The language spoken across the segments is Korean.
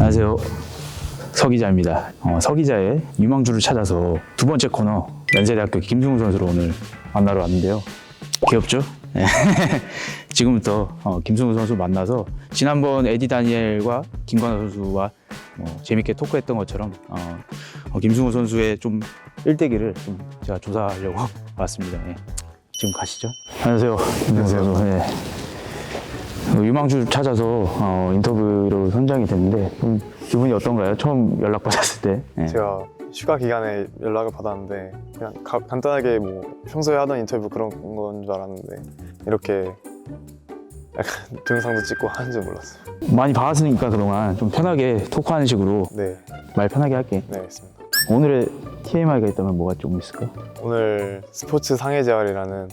안녕하세요. 서기자입니다. 서기자의 유망주를 찾아서 두 번째 코너 연세대학교 김승우 선수를 오늘 만나러 왔는데요. 귀엽죠? 지금부터 김승우 선수 만나서 지난번 에디 다니엘과 김관호 선수와 재밌게 토크했던 것처럼 김승우 선수의 좀 일대기를 좀 제가 조사하려고 왔습니다. 지금 가시죠. 안녕하세요. 안녕하세요. 네. 유망주 찾아서 인터뷰로 선정이 됐는데 좀 기분이 어떤가요? 처음 연락받았을 때. 네. 제가 휴가 기간에 연락을 받았는데 그냥 간단하게 뭐 평소에 하던 인터뷰 그런 건 줄 알았는데 이렇게 약간 동영상도 찍고 하는 줄 몰랐어요. 많이 봐왔으니까 그동안 좀 편하게 토크하는 식으로 네, 말 편하게 할게. 네, 알겠습니다. 오늘의 TMI가 있다면 뭐가 좀 있을까? 오늘 스포츠 상해재활이라는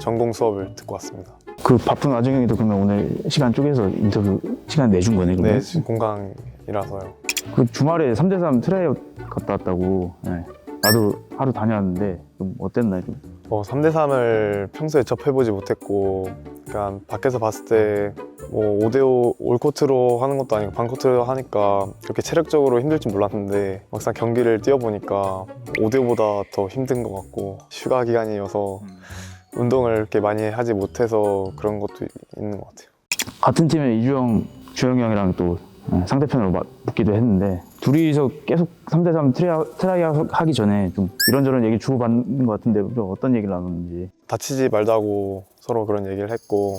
전공 수업을 듣고 왔습니다. 그 바쁜 와중에도 그러면 오늘 시간 쪼개서 인터뷰 시간 내준 거네, 그러면? 네, 지금 공강이라서요. 그 주말에 3대3 트라이아웃 갔다 왔다고. 네. 나도 하루 다녀왔는데 좀 어땠나요? 좀? 3대3을 평소에 접해보지 못했고 약간 밖에서 봤을 때 뭐 5대5 올코트로 하는 것도 아니고 반코트로 하니까 그렇게 체력적으로 힘들 줄 몰랐는데 막상 경기를 뛰어보니까 5대5보다 더 힘든 것 같고 휴가 기간이어서 운동을 이렇게 많이 하지 못해서 그런 것도 있는 것 같아요. 같은 팀에 이주영, 주영이 형이랑 또 상대편으로 붙기도 했는데 둘이서 계속 3대3 트라이아웃 하기 전에 좀 이런저런 얘기 주고받는 것 같은데 좀 어떤 얘기를 나눴는지. 다치지 말자고 서로 그런 얘기를 했고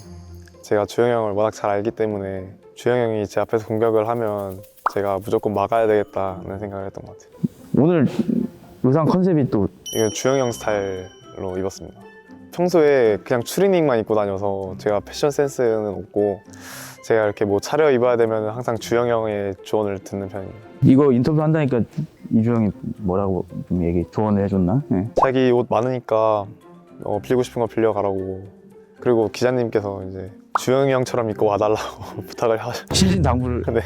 제가 주영 형을 워낙 잘 알기 때문에 주영 형이 제 앞에서 공격을 하면 제가 무조건 막아야 되겠다는 생각을 했던 것 같아요. 오늘 의상 컨셉이 또 이건 주영 형 스타일로 입었습니다. 평소에 그냥 추리닝만 입고 다녀서 제가 패션 센스는 없고 제가 이렇게 뭐 차려 입어야 되면 항상 주영 형의 조언을 듣는 편이에요. 이거 인터뷰 한다니까 이주영이 뭐라고 좀 조언을 해줬나? 네. 자기 옷 많으니까 빌리고 싶은 거 빌려가라고. 그리고 기자님께서 이제 주영 형처럼 입고 와달라고 부탁을 하셔. 신신당부를. 근데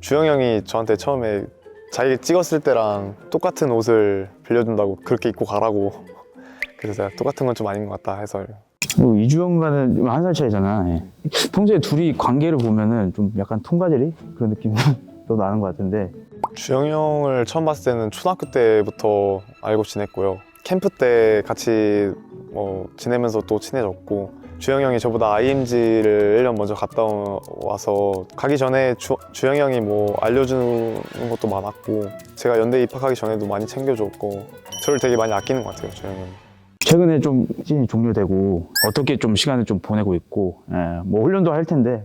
주영 형이 저한테 처음에 자기 찍었을 때랑 똑같은 옷을 빌려준다고 그렇게 입고 가라고. 그래서 제가 똑같은 건 좀 아닌 것 같다 해서. 이주영과는 1살 차이잖아. 예. 평소에 둘이 관계를 보면은 좀 약간 통과제리 그런 느낌도 나는 것 같은데. 주영 형을 처음 봤을 때는 초등학교 때부터 알고 지냈고요. 캠프 때 같이 지내면서 또 친해졌고 주영 형이 저보다 IMG를 1년 먼저 갔다 와서 가기 전에 주영 형이 뭐 알려주는 것도 많았고 제가 연대 입학하기 전에도 많이 챙겨줬고 저를 되게 많이 아끼는 것 같아요, 주영 형이. 최근에 좀 시즌이 종료되고 어떻게 좀 시간을 좀 보내고 있고, 뭐 훈련도 할 텐데.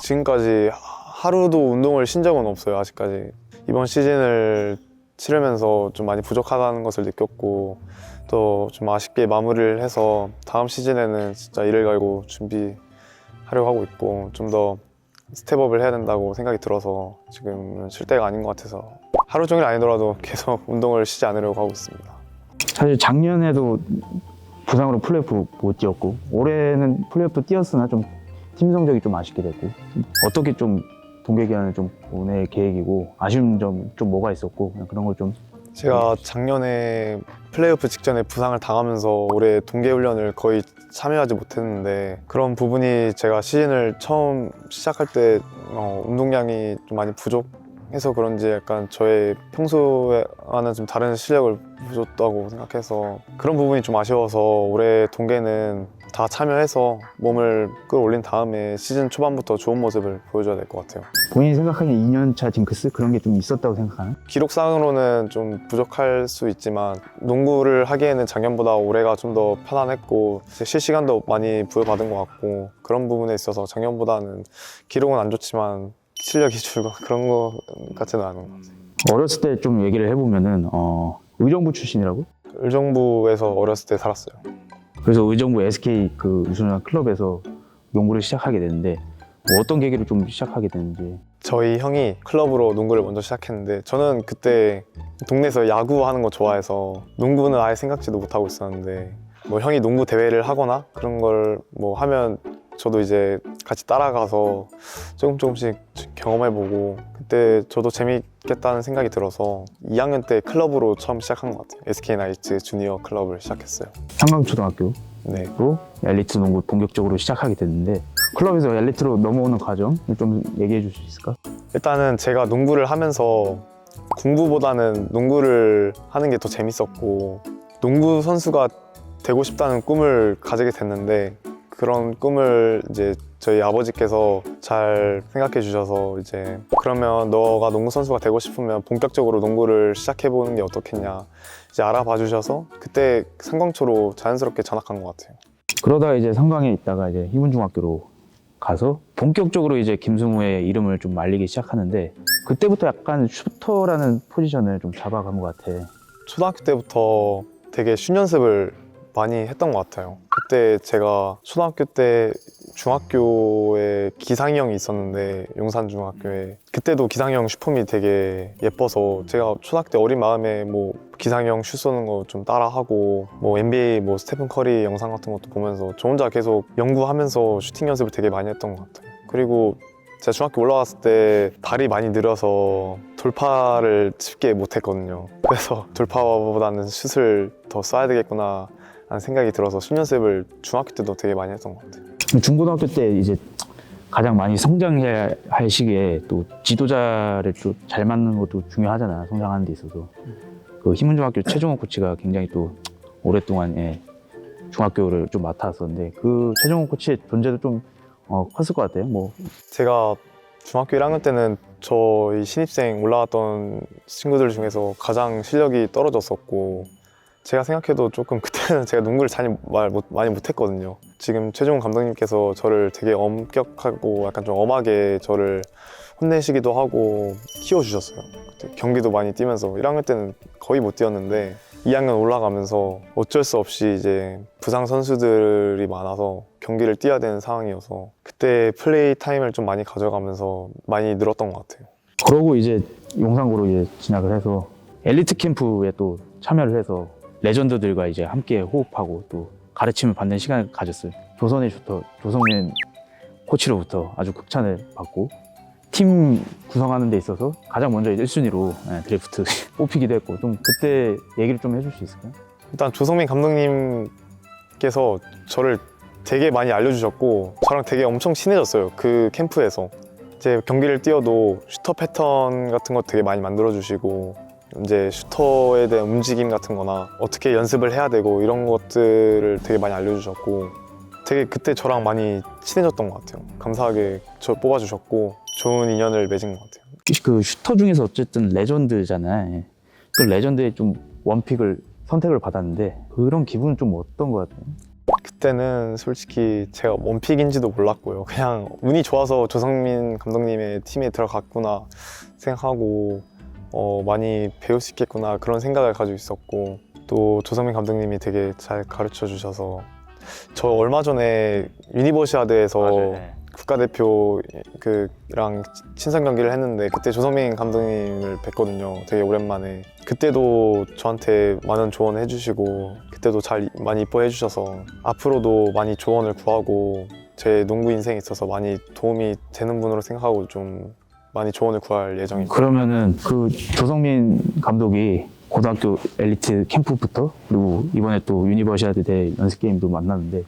지금까지 하루도 운동을 쉰 적은 없어요, 아직까지. 이번 시즌을 치르면서 좀 많이 부족하다는 것을 느꼈고 또 좀 아쉽게 마무리를 해서 다음 시즌에는 진짜 이를 갈고 준비하려고 하고 있고 좀 더 스텝업을 해야 된다고 생각이 들어서 지금은 쉴 때가 아닌 것 같아서 하루 종일 아니더라도 계속 운동을 쉬지 않으려고 하고 있습니다. 사실 작년에도 부상으로 플레이오프 못 뛰었고 올해는 플레이오프 뛰었으나 좀 팀 성적이 좀 아쉽게 됐고 어떻게 좀 동계 기간을 좀 보낼 계획이고 아쉬운 점 좀 뭐가 있었고 그런 걸 좀. 제가 작년에 플레이오프 직전에 부상을 당하면서 올해 동계훈련을 거의 참여하지 못했는데 그런 부분이 제가 시즌을 처음 시작할 때 운동량이 좀 많이 부족해서 그런지 약간 저의 평소와는 좀 다른 실력을 보여줬다고 생각해서 그런 부분이 좀 아쉬워서 올해 동계는 다 참여해서 몸을 끌어올린 다음에 시즌 초반부터 좋은 모습을 보여줘야 될 것 같아요. 본인이 생각하기에 2년차 징크스 그런 게 좀 있었다고 생각하나? 기록상으로는 좀 부족할 수 있지만 농구를 하기에는 작년보다 올해가 좀 더 편안했고 실시간도 많이 부여받은 것 같고 그런 부분에 있어서 작년보다는 기록은 안 좋지만 실력이 줄고 그런 것 같지는 않은 것 같아요. 어렸을 때 좀 얘기를 해보면은 의정부 출신이라고? 의정부에서 어렸을 때 살았어요. 그래서 의정부 SK 그 유소년 클럽에서 농구를 시작하게 되는데 어떤 계기로 좀 시작하게 되는지. 저희 형이 클럽으로 농구를 먼저 시작했는데 저는 그때 동네에서 야구하는 거 좋아해서 농구는 아예 생각지도 못하고 있었는데 뭐 형이 농구 대회를 하거나 그런 걸 뭐 하면 저도 이제 같이 따라가서 조금씩 경험해보고 그때 저도 재밌겠다는 생각이 들어서 2학년 때 클럽으로 처음 시작한 것 같아요. SK 나이츠 주니어 클럽을 시작했어요. 한강초등학교로 네. 엘리트 농구 본격적으로 시작하게 됐는데 클럽에서 엘리트로 넘어오는 과정 좀 얘기해 줄 수 있을까? 일단은 제가 농구를 하면서 공부보다는 농구를 하는 게 더 재밌었고 농구 선수가 되고 싶다는 꿈을 가지게 됐는데 그런 꿈을 이제 저희 아버지께서 잘 생각해 주셔서 이제 그러면 너가 농구 선수가 되고 싶으면 본격적으로 농구를 시작해 보는 게 어떻겠냐 이제 알아봐 주셔서 그때 상광초로 자연스럽게 전학한 것 같아요. 그러다가 이제 상강에 있다가 이제 희문중학교로 가서 본격적으로 이제 김승우의 이름을 좀 알리기 시작하는데 그때부터 약간 슈터라는 포지션을 좀 잡아간 것 같아. 초등학교 때부터 되게 슛 연습을 많이 했던 것 같아요. 그때 제가 초등학교 때 중학교에 기상이 형이 있었는데 용산중학교에 그때도 기상이 형 슈퍼이 되게 예뻐서 제가 초등학교 때 어린 마음에 뭐 기상이 형 슛 쏘는 거 좀 따라하고 뭐 NBA 뭐 스테픈 커리 영상 같은 것도 보면서 저 혼자 계속 연구하면서 슈팅 연습을 되게 많이 했던 것 같아요. 그리고 제가 중학교 올라갔을 때 발이 많이 느려서 돌파를 쉽게 못했거든요. 그래서 돌파보다는 슛을 더 쏴야 되겠구나 라는 생각이 들어서 슛 연습을 중학교 때도 되게 많이 했던 것 같아요. 중고등학교 때 이제 가장 많이 성장해야 할 시기에 또 지도자를 또 잘 맞는 것도 중요하잖아. 성장하는 데 있어서. 그 희문중학교 최종원 코치가 굉장히 또 오랫동안 중학교를 좀 맡았었는데 그 최종원 코치의 존재도 좀 컸을 것 같아요. 뭐 제가 중학교 1학년 때는 저희 신입생 올라왔던 친구들 중에서 가장 실력이 떨어졌었고 제가 생각해도 조금 그때는 제가 농구를 많이 못했거든요. 지금 최종훈 감독님께서 저를 되게 엄격하고 약간 좀 엄하게 저를 혼내시기도 하고 키워주셨어요. 그때 경기도 많이 뛰면서 1학년 때는 거의 못 뛰었는데 2학년 올라가면서 어쩔 수 없이 이제 부상 선수들이 많아서 경기를 뛰어야 되는 상황이어서 그때 플레이 타임을 좀 많이 가져가면서 많이 늘었던 것 같아요. 그러고 이제 용산고로 이제 진학을 해서 엘리트 캠프에 또 참여를 해서 레전드들과 이제 함께 호흡하고 또 가르침을 받는 시간을 가졌어요. 조선의 슈터 조성민 코치로부터 아주 극찬을 받고 팀 구성하는 데 있어서 가장 먼저 1순위로 드래프트 뽑히기도 했고 좀 그때 얘기를 좀 해줄 수 있을까요? 일단 조성민 감독님께서 저를 되게 많이 알려주셨고 저랑 되게 엄청 친해졌어요. 그 캠프에서 이제 경기를 뛰어도 슈터 패턴 같은 거 되게 많이 만들어주시고 이제 슈터에 대한 움직임 같은 거나 어떻게 연습을 해야 되고 이런 것들을 되게 많이 알려주셨고 되게 그때 저랑 많이 친해졌던 것 같아요. 감사하게 저 뽑아주셨고 좋은 인연을 맺은 것 같아요. 그 슈터 중에서 어쨌든 레전드잖아요. 그 레전드에 좀 원픽을 선택을 받았는데 그런 기분은 좀 어떤 것 같아요? 그때는 솔직히 제가 원픽인지도 몰랐고요. 그냥 운이 좋아서 조성민 감독님의 팀에 들어갔구나 생각하고 많이 배울 수 있겠구나 그런 생각을 가지고 있었고 또 조성민 감독님이 되게 잘 가르쳐 주셔서 저 얼마 전에 유니버시아드에서 맞아요. 국가대표랑 친선 경기를 했는데 그때 조성민 감독님을 뵀거든요. 되게 오랜만에. 그때도 저한테 많은 조언을 해주시고 그때도 많이 이뻐해 주셔서 앞으로도 많이 조언을 구하고 제 농구 인생에 있어서 많이 도움이 되는 분으로 생각하고 좀 많이 조언을 구할 예정입니다. 그러면은 그 조성민 감독이 고등학교 엘리트 캠프부터 그리고 이번에 또 유니버시아드 대 연습 게임도 만났는데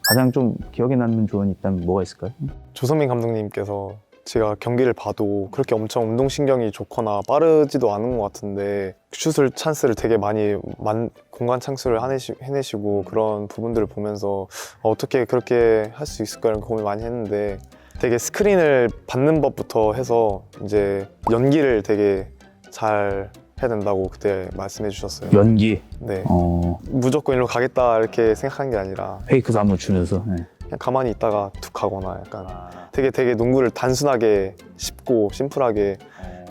가장 좀 기억에 남는 조언이 있다면 뭐가 있을까요? 조성민 감독님께서 제가 경기를 봐도 그렇게 엄청 운동신경이 좋거나 빠르지도 않은 것 같은데 슛을 찬스를 되게 많이 공간 찬스를 해내시고 그런 부분들을 보면서 어떻게 그렇게 할 수 있을까 이런 고민을 많이 했는데 되게 스크린을 받는 법부터 해서 이제 연기를 되게 잘 해야 된다고 그때 말씀해 주셨어요. 연기, 네. 무조건 일로 가겠다 이렇게 생각한 게 아니라 페이크도 한번 주면서 그냥 가만히 있다가 툭 하거나 약간 되게 농구를 단순하게 쉽고 심플하게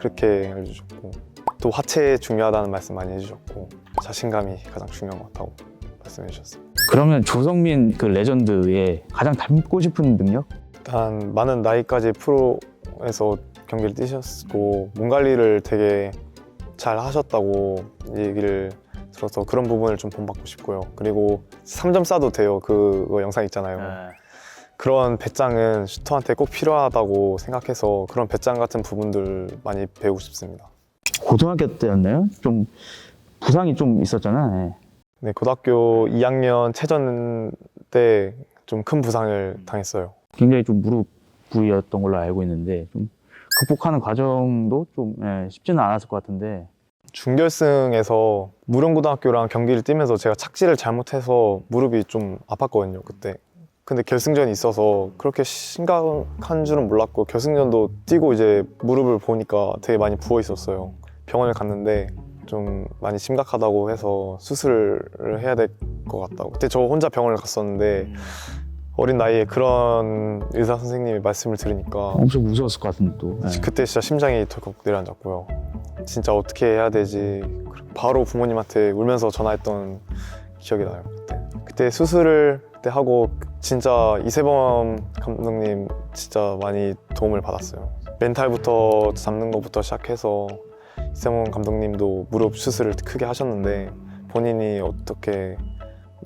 그렇게 알려주셨고 또 하체 중요하다는 말씀 많이 해주셨고 자신감이 가장 중요한 것 같다고 말씀해 주셨어요. 그러면 조성민 그 레전드의 가장 닮고 싶은 능력? 일단 많은 나이까지 프로에서 경기를 뛰셨고 몸 관리를 되게 잘 하셨다고 얘기를 들어서 그런 부분을 좀 본받고 싶고요. 그리고 3점 쏴도 돼요. 그거 영상 있잖아요. 그런 배짱은 슈터한테 꼭 필요하다고 생각해서 그런 배짱 같은 부분들 많이 배우고 싶습니다. 고등학교 때였나요? 좀 부상이 좀 있었잖아. 네, 고등학교 2학년 체전 때 좀 큰 부상을 당했어요. 굉장히 좀 무릎 부위였던 걸로 알고 있는데 좀 극복하는 과정도 좀 쉽지는 않았을 것 같은데. 준결승에서 무령고등학교랑 경기를 뛰면서 제가 착지를 잘못해서 무릎이 좀 아팠거든요, 그때. 근데 결승전이 있어서 그렇게 심각한 줄은 몰랐고, 결승전도 뛰고 이제 무릎을 보니까 되게 많이 부어 있었어요. 병원을 갔는데 좀 많이 심각하다고 해서 수술을 해야 될 것 같다고. 그때 저 혼자 병원을 갔었는데 어린 나이에 그런 의사 선생님의 말씀을 들으니까 엄청 무서웠을 것 같은데 또. 그때 진짜 심장이 덜컥 내려앉았고요. 진짜 어떻게 해야 되지? 바로 부모님한테 울면서 전화했던 기억이 나요. 그때 수술을 그때 하고 진짜 이세범 감독님 진짜 많이 도움을 받았어요. 멘탈부터 잡는 것부터 시작해서 이세범 감독님도 무릎 수술을 크게 하셨는데 본인이 어떻게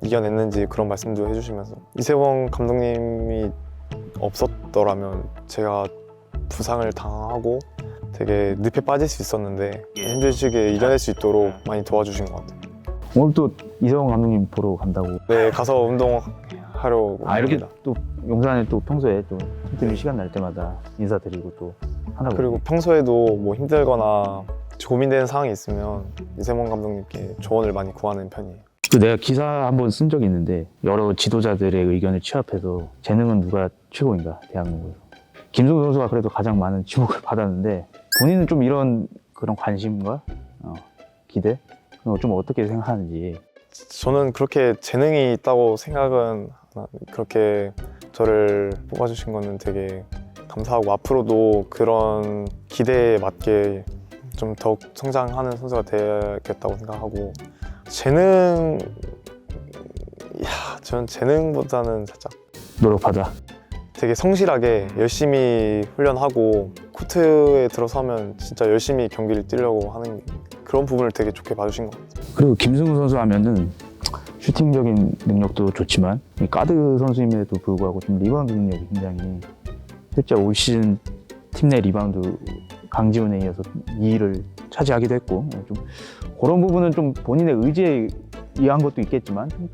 이겨냈는지 그런 말씀도 해주시면서, 이세범 감독님이 없었더라면 제가 부상을 당하고 되게 늪에 빠질 수 있었는데 힘들게 이겨낼 수 있도록 많이 도와주신 것 같아요. 오늘 또 이세범 감독님 보러 간다고. 네, 가서 운동하려고 이렇게 합니다. 또 용산에 또 평소에 또 틈틈이 시간 날 때마다 인사드리고 또 하나고. 그리고 평소에도 뭐 힘들거나 고민되는 상황이 있으면 이세범 감독님께 조언을 많이 구하는 편이에요. 그 내가 기사 한번 쓴 적이 있는데 여러 지도자들의 의견을 취합해서 재능은 누가 최고인가 대한민국에서. 김승우 선수가 그래도 가장 많은 지목을 받았는데 본인은 좀 이런 그런 관심과 기대 좀 어떻게 생각하는지. 저는 그렇게 재능이 있다고 생각은 안 하는데, 그렇게 저를 뽑아주신 거는 되게 감사하고 앞으로도 그런 기대에 맞게 좀 더욱 성장하는 선수가 되겠다고 생각하고, 저는 재능보다는 살짝 노력하자. 되게 성실하게 열심히 훈련하고 코트에 들어서면 진짜 열심히 경기를 뛰려고 하는 그런 부분을 되게 좋게 봐주신 것 같아요. 그리고 김승우 선수 하면은 슈팅적인 능력도 좋지만 이 가드 선수임에도 불구하고 좀 리바운드 능력이 굉장히, 실제 올 시즌 팀 내 리바운드 강지훈에 이어서 2위를 차지하기도 했고, 좀 그런 부분은 좀 본인의 의지에 의한 것도 있겠지만 좀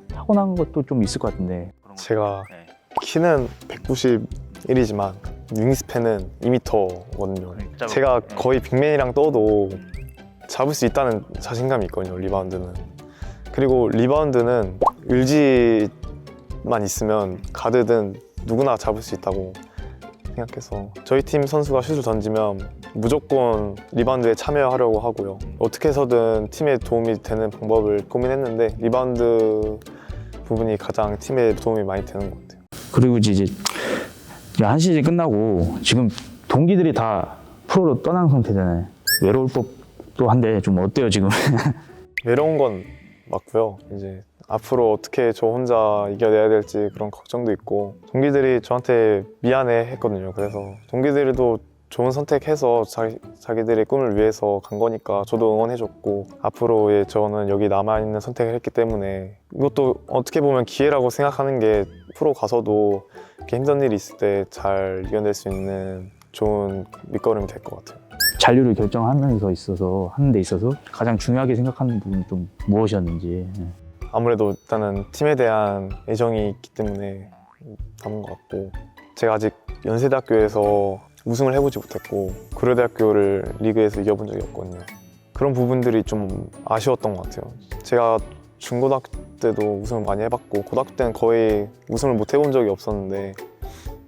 타고난 것도 좀 있을 것 같은데. 제가 키는 191이지만 윙스팬은 2m거든요. 제가 거의 빅맨이랑 떠도 잡을 수 있다는 자신감이 있거든요, 리바운드는. 그리고 리바운드는 의지만 있으면 가드든 누구나 잡을 수 있다고 생각해서 저희 팀 선수가 슛을 던지면 무조건 리바운드에 참여하려고 하고요. 어떻게 해서든 팀에 도움이 되는 방법을 고민했는데 리바운드 부분이 가장 팀에 도움이 많이 되는 것 같아요. 그리고 이제 한 시즌 끝나고 지금 동기들이 다 프로로 떠난 상태잖아요. 외로울 법도 한데 좀 어때요 지금? 외로운 건 맞고요. 이제 앞으로 어떻게 저 혼자 이겨내야 될지 그런 걱정도 있고, 동기들이 저한테 미안해 했거든요. 그래서 동기들도 좋은 선택해서 자기들의 꿈을 위해서 간 거니까 저도 응원해줬고, 앞으로의 저는 여기 남아있는 선택을 했기 때문에 이것도 어떻게 보면 기회라고 생각하는 게 프로 가서도 이렇게 힘든 일이 있을 때 잘 이겨낼 수 있는 좋은 밑거름이 될 것 같아요. 잔류를 결정하면서 하는 데 있어서 가장 중요하게 생각하는 부분이 좀 무엇이었는지. 아무래도 일단은 팀에 대한 애정이 있기 때문에 남은 것 같고, 제가 아직 연세대학교에서 우승을 해보지 못했고 고려대학교를 리그에서 이겨본 적이 없거든요. 그런 부분들이 좀 아쉬웠던 것 같아요. 제가 중고등학교 때도 우승을 많이 해봤고 고등학교 때는 거의 우승을 못 해본 적이 없었는데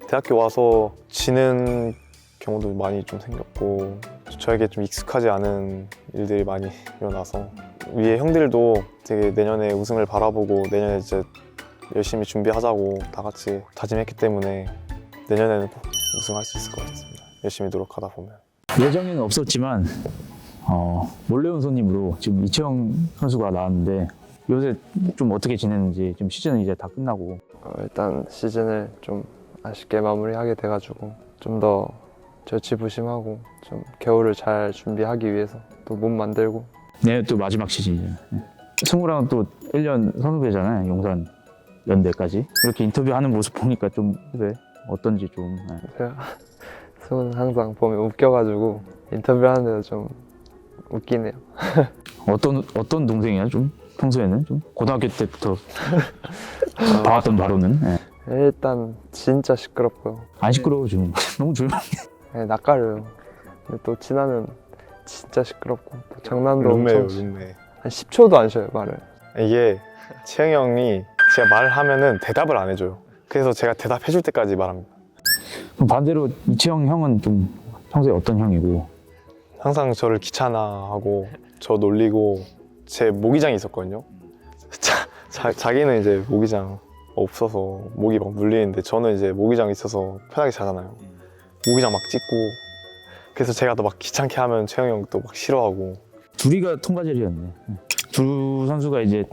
대학교 와서 지는 경우도 많이 좀 생겼고, 저에게 좀 익숙하지 않은 일들이 많이 일어나서 위에 형들도 되게 내년에 우승을 바라보고 내년에 이제 열심히 준비하자고 다 같이 다짐했기 때문에 내년에는 꼭 우승할 수 있을 것 같습니다. 열심히 노력하다 보면. 예정에는 없었지만 몰래 온 손님으로 지금 이채영 선수가 나왔는데 요새 좀 어떻게 지내는지. 지금 시즌은 이제 다 끝나고. 일단 시즌을 좀 아쉽게 마무리하게 돼가지고 좀 더 절치부심하고 좀 겨울을 잘 준비하기 위해서 또 몸 만들고. 내년 또 마지막 시즌이잖아요. 승우랑 또 1년 선후배잖아요. 용산 연대까지. 이렇게 인터뷰하는 모습 보니까 좀 후배 어떤지 좀. 제가 승우는 항상 보면 웃겨가지고 인터뷰하는데도 좀 웃기네요. 어떤 동생이야 좀? 평소에는 좀 고등학교 때부터 봐왔던 바로는. 일단 진짜 시끄럽고요. 안 시끄러워 지금. 너무 조용해. 네, 낯가려요. 근데 또 친하면 진짜 시끄럽고 또 장난도 룸메예요, 엄청 룸메. 한 10초도 안 쉬어요 말을. 이게 채영이 형이 제가 말을 하면은 대답을 안 해줘요. 그래서 제가 대답해줄 때까지 말합니다. 그럼 반대로 이채영 형은 좀 평소에 어떤 형이고? 항상 저를 귀찮아하고 저 놀리고 제 모기장이 있었거든요. 자기는 이제 모기장 없어서 모기 막 물리는데 저는 이제 모기장 있어서 편하게 자잖아요. 모기장 막 찢고 그래서 제가 또 막 귀찮게 하면 채영이 형 또 막 싫어하고. 둘이가 통과제리였네. 두 선수가 이제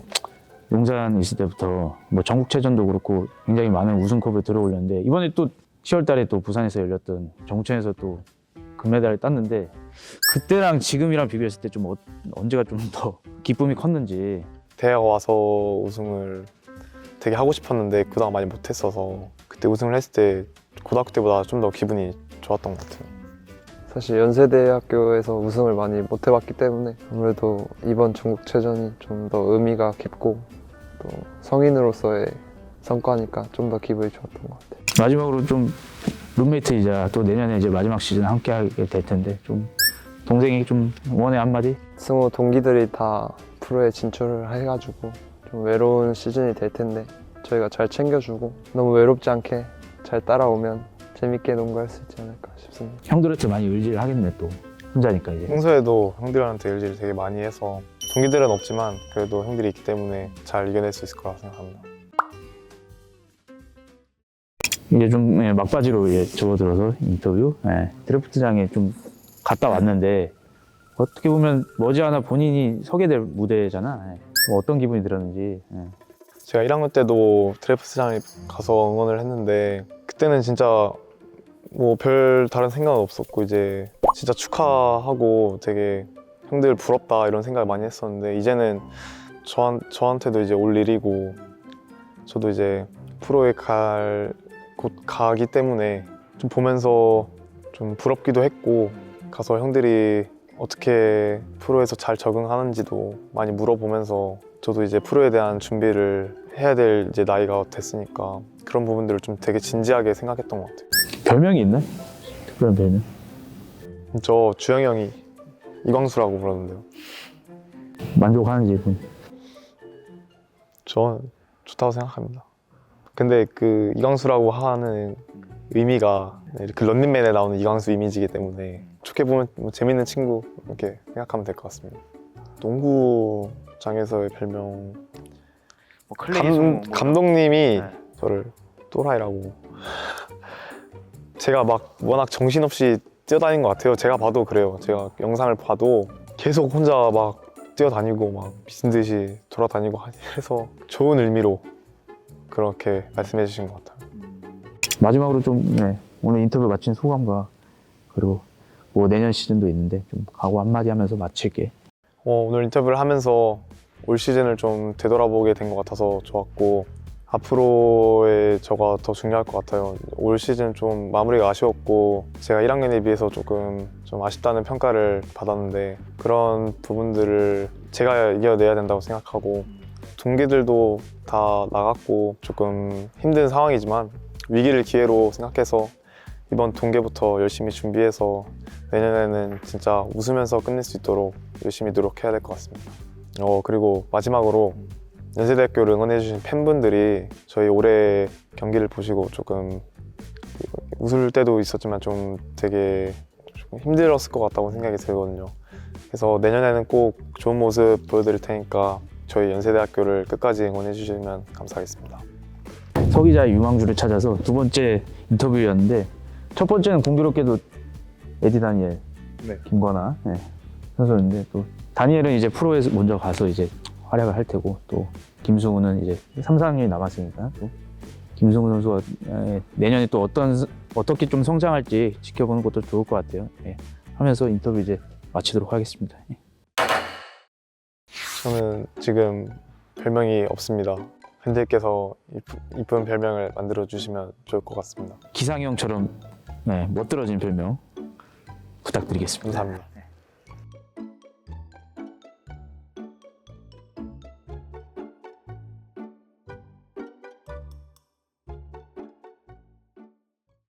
용산 있을 때부터 뭐 전국체전도 그렇고 굉장히 많은 우승컵을 들어올렸는데 이번에 또 10월달에 또 부산에서 열렸던 전국체전에서 또 금메달을 땄는데 그때랑 지금이랑 비교했을 때 좀 언제가 좀 더 기쁨이 컸는지. 대학 와서 우승을 되게 하고 싶었는데 그동안 많이 못했어서 그때 우승을 했을 때 고등학교 때보다 좀 더 기분이 좋았던 것 같아요. 사실 연세대학교에서 우승을 많이 못 해봤기 때문에 아무래도 이번 전국체전이 좀 더 의미가 깊고 또 성인으로서의 성과니까 좀 더 기분이 좋았던 것 같아요. 마지막으로 좀 룸메이트이자 또 내년에 이제 마지막 시즌 함께 하게 될 텐데 좀 동생이 좀 응원의 한마디? 승호 동기들이 다 프로에 진출을 해가지고 좀 외로운 시즌이 될 텐데 저희가 잘 챙겨주고 너무 외롭지 않게 잘 따라오면 재밌게 농구할 수 있지 않을까 싶습니다. 형들한테 많이 의지를 하겠네 또 혼자니까 이제. 평소에도 형들한테 의지를 되게 많이 해서 동기들은 없지만 그래도 형들이 있기 때문에 잘 이겨낼 수 있을 거라 생각합니다. 이제 좀 막바지로 이제 접어들어서 인터뷰. 드래프트장에 좀 갔다 왔는데 어떻게 보면 머지않아 본인이 서게 될 무대잖아. 뭐 어떤 기분이 들었는지. 제가 1학년 때도 드래프트장에 가서 응원을 했는데 그때는 진짜 뭐 별 다른 생각은 없었고 이제 진짜 축하하고 되게 형들 부럽다 이런 생각을 많이 했었는데 이제는 저한테도 이제 올 일이고 저도 이제 프로에 곧 가기 때문에 좀 보면서 좀 부럽기도 했고 가서 형들이 어떻게 프로에서 잘 적응하는지도 많이 물어보면서 저도 이제 프로에 대한 준비를 해야 될 이제 나이가 됐으니까 그런 부분들을 좀 되게 진지하게 생각했던 것 같아요. 별명이 있나? 특별한 별명? 저 주영이 형이 이광수라고 부르는데요. 만족하는지 좀. 저는 좋다고 생각합니다. 근데 그 이광수라고 하는 의미가 그 런닝맨에 나오는 이광수 이미지이기 때문에 좋게 보면 뭐 재밌는 친구 이렇게 생각하면 될 것 같습니다. 농구장에서의 별명 감독님이 저를 또라이라고. 제가 막 워낙 정신없이 뛰어다닌 것 같아요. 제가 봐도 그래요. 제가 영상을 봐도 계속 혼자 막 뛰어다니고 막 미친 듯이 돌아다니고 해서 좋은 의미로 그렇게 말씀해 주신 것 같아요. 마지막으로 좀 오늘 인터뷰 마친 소감과 그리고 뭐 내년 시즌도 있는데 좀 각오 한마디 하면서 마칠게. 오늘 인터뷰를 하면서 올 시즌을 좀 되돌아보게 된 것 같아서 좋았고 앞으로의 저가 더 중요할 것 같아요. 올 시즌 좀 마무리가 아쉬웠고 제가 1학년에 비해서 조금 좀 아쉽다는 평가를 받았는데 그런 부분들을 제가 이겨내야 된다고 생각하고 동기들도 다 나갔고 조금 힘든 상황이지만 위기를 기회로 생각해서 이번 동계부터 열심히 준비해서 내년에는 진짜 웃으면서 끝낼 수 있도록 열심히 노력해야 될 것 같습니다. 그리고 마지막으로 연세대학교를 응원해주신 팬분들이 저희 올해 경기를 보시고 조금 웃을 때도 있었지만 좀 되게 조금 힘들었을 것 같다고 생각이 들거든요. 그래서 내년에는 꼭 좋은 모습 보여드릴 테니까 저희 연세대학교를 끝까지 응원해주시면 감사하겠습니다. 서 기자의 유망주를 찾아서 두 번째 인터뷰였는데 첫 번째는 공교롭게도 에디 다니엘, 김건아 선수였는데 또 다니엘은 이제 프로에서 먼저 가서 이제 활약을 할 테고 또 김승우는 이제 3, 4학년이 남았으니까 또 김승우 선수가 내년에 또 어떻게 좀 성장할지 지켜보는 것도 좋을 것 같아요. 하면서 인터뷰 이제 마치도록 하겠습니다. 저는 지금 별명이 없습니다. 팬들께서 이쁜 별명을 만들어 주시면 좋을 것 같습니다. 기상형처럼 멋들어진 별명 부탁드리겠습니다. 감사합니다.